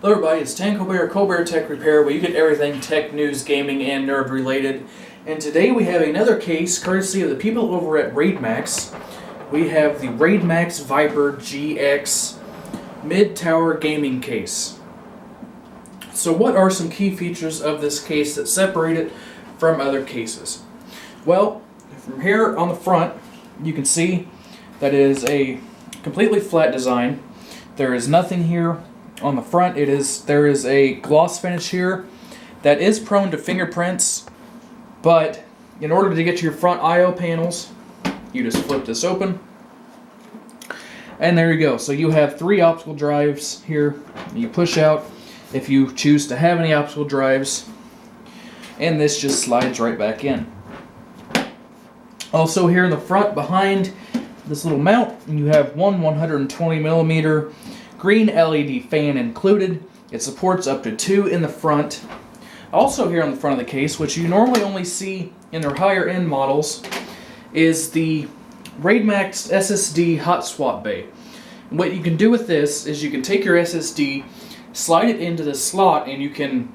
Hello everybody, it's Colbert, Colbert Tech Repair, where you get everything tech, news, gaming, and nerd related. And today we have another case, courtesy of the people over at RAIDMax. We have the RAIDMax Viper GX Mid-Tower Gaming Case. So what are some key features of this case that separate it from other cases? Well, from here on the front, you can see that it is a completely flat design. There is nothing here on the front. There is a gloss finish here that is prone to fingerprints, but in order to get to your front I/O panels, you just flip this open, and there you go. So you have 3 optical drives here. You push out if you choose to have any optical drives, and this just slides right back in. Also here in the front, behind this little mount, you have one 120mm green LED fan included. It supports up to 2 in the front. Also here on the front of the case, which you normally only see in their higher end models, is the RAIDMax SSD hot swap bay. And what you can do with this is you can take your SSD, slide it into the slot, and you can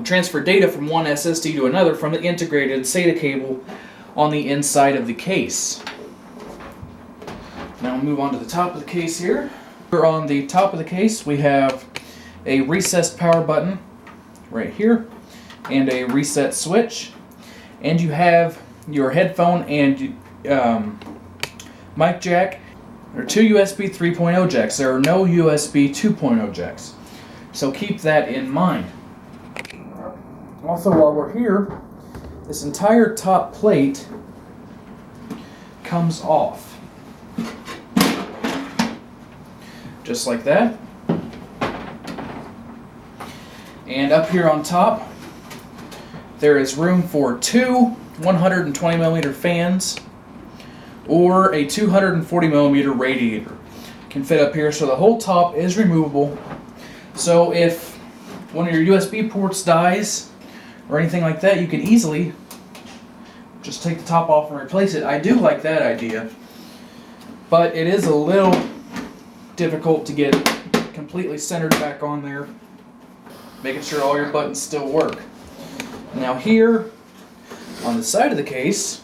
transfer data from one SSD to another from the integrated SATA cable on the inside of the case. Now we'll move on to the top of the case here. Here on the top of the case we have a recessed power button right here and a reset switch, and you have your headphone and mic jack. There are 2 USB 3.0 jacks. There are no USB 2.0 jacks, so keep that in mind. Also, while we're here, this entire top plate comes off. Just like that. And up here on top, there is room for 2 120mm fans or a 240mm radiator. Can fit up here, so the whole top is removable. So if one of your USB ports dies or anything like that, you can easily just take the top off and replace it. I do like that idea, but it is a little difficult to get completely centered back on there, making sure all your buttons still work. Now here on the side of the case,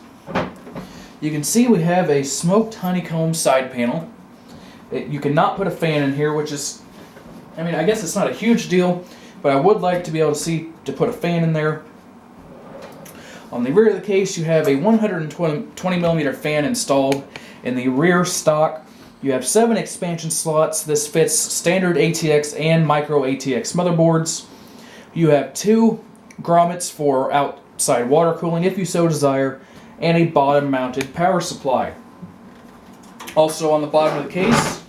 you can see we have a smoked honeycomb side panel. You cannot put a fan in here, which is, I mean, I guess it's not a huge deal, but I would like to be able to put a fan in there. On the rear of the case, you have a 120mm fan installed in the rear stock. You have 7 expansion slots. This fits standard ATX and micro ATX motherboards. You have 2 grommets for outside water cooling if you so desire, and a bottom mounted power supply. Also on the bottom of the case,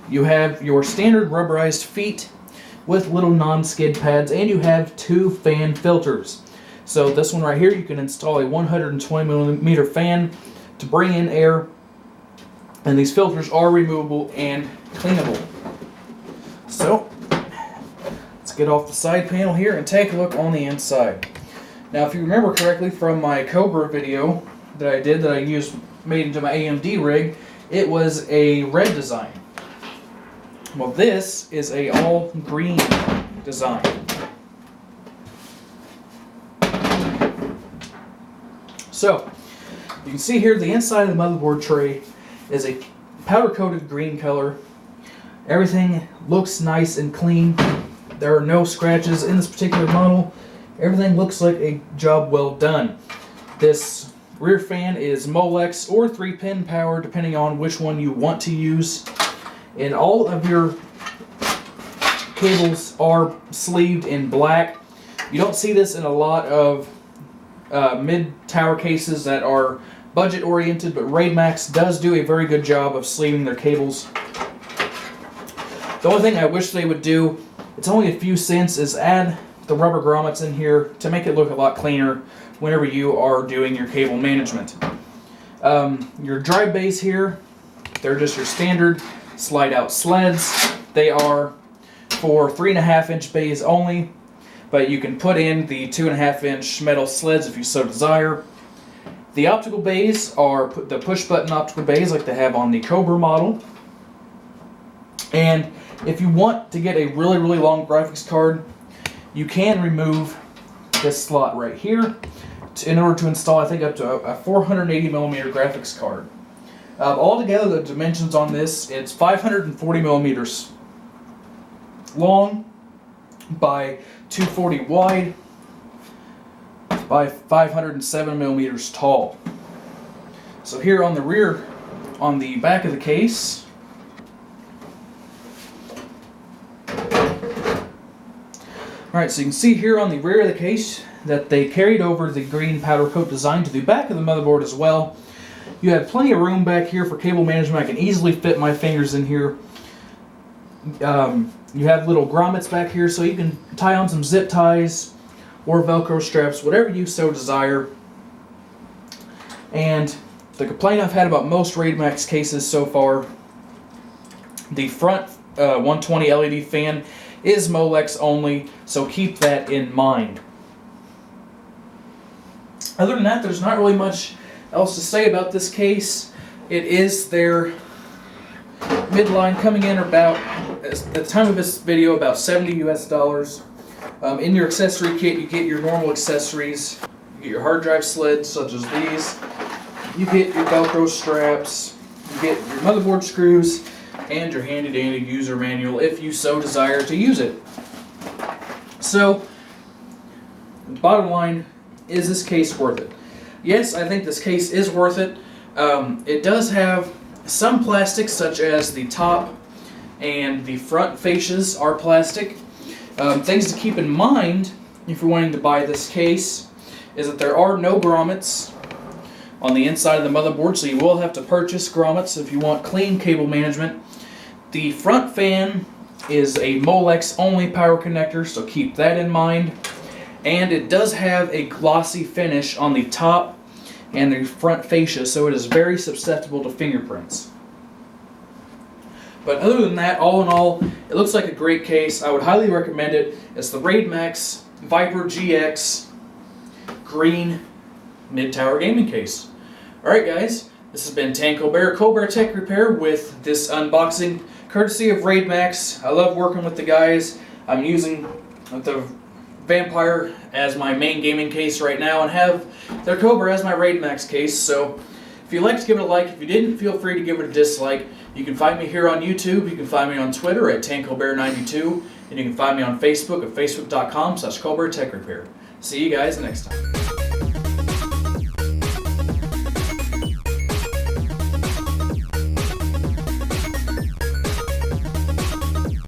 you have your standard rubberized feet with little non-skid pads, and you have 2 fan filters. So this one right here, you can install a 120mm fan to bring in air, and these filters are removable and cleanable. So let's get off the side panel here and take a look on the inside. Now, if you remember correctly from my Colbert video that I did, that I made into my AMD rig, it was a red design. Well, this is a all green design. So you can see here the inside of the motherboard tray is a powder-coated green color. Everything looks nice and clean. There are no scratches in this particular model. Everything looks like a job well done. This rear fan is Molex or 3-pin power, depending on which one you want to use. And all of your cables are sleeved in black. You don't see this in a lot of mid-tower cases that are budget oriented, but RAIDMax does do a very good job of sleeving their cables. The only thing I wish they would do, it's only a few cents, is add the rubber grommets in here to make it look a lot cleaner whenever you are doing your cable management. Your drive bays here, they're just your standard slide out sleds. They are for 3.5-inch bays only, but you can put in the 2.5-inch metal sleds if you so desire. The optical bays are the push-button optical bays like they have on the Colbert model. And if you want to get a really, really long graphics card, you can remove this slot right here in order to install, I think, up to a 480 millimeter graphics card. Altogether, the dimensions on this, it's 540 millimeters long by 240 wide by 507 millimeters tall. So here on the rear, on the back of the case, alright, so you can see here on the rear of the case that they carried over the green powder coat design to the back of the motherboard as well. You have plenty of room back here for cable management. I can easily fit my fingers in here. You have little grommets back here so you can tie on some zip ties or Velcro straps, whatever you so desire. And the complaint I've had about most RAIDMax cases so far, the front 120 LED fan is Molex only, so keep that in mind. Other than that, there's not really much else to say about this case. It is their midline, coming in about, at the time of this video, about $70 US. In your accessory kit, you get your normal accessories. You get your hard drive slids, such as these. You get your Velcro straps. You get your motherboard screws, and your handy-dandy user manual if you so desire to use it. So, the bottom line, is this case worth it? Yes, I think this case is worth it. It does have some plastics, such as the top and the front fascias are plastic. Things to keep in mind if you're wanting to buy this case is that there are no grommets on the inside of the motherboard, so you will have to purchase grommets if you want clean cable management. The front fan is a Molex only power connector, so keep that in mind. And it does have a glossy finish on the top and the front fascia, so it is very susceptible to fingerprints. But other than that, all in all, it looks like a great case. I would highly recommend it. It's the RAIDMax Viper GX green mid-tower gaming case. Alright guys, this has been Colbert Tech Repair with this unboxing courtesy of RAIDMax. I love working with the guys. I'm using the Vampire as my main gaming case right now and have their Colbert as my RAIDMax case. So if you liked, give it a like. If you didn't, feel free to give it a dislike. You can find me here on YouTube. You can find me on Twitter at Colbert92, and you can find me on Facebook at facebook.com/Colbert Tech Repair. See you guys next time.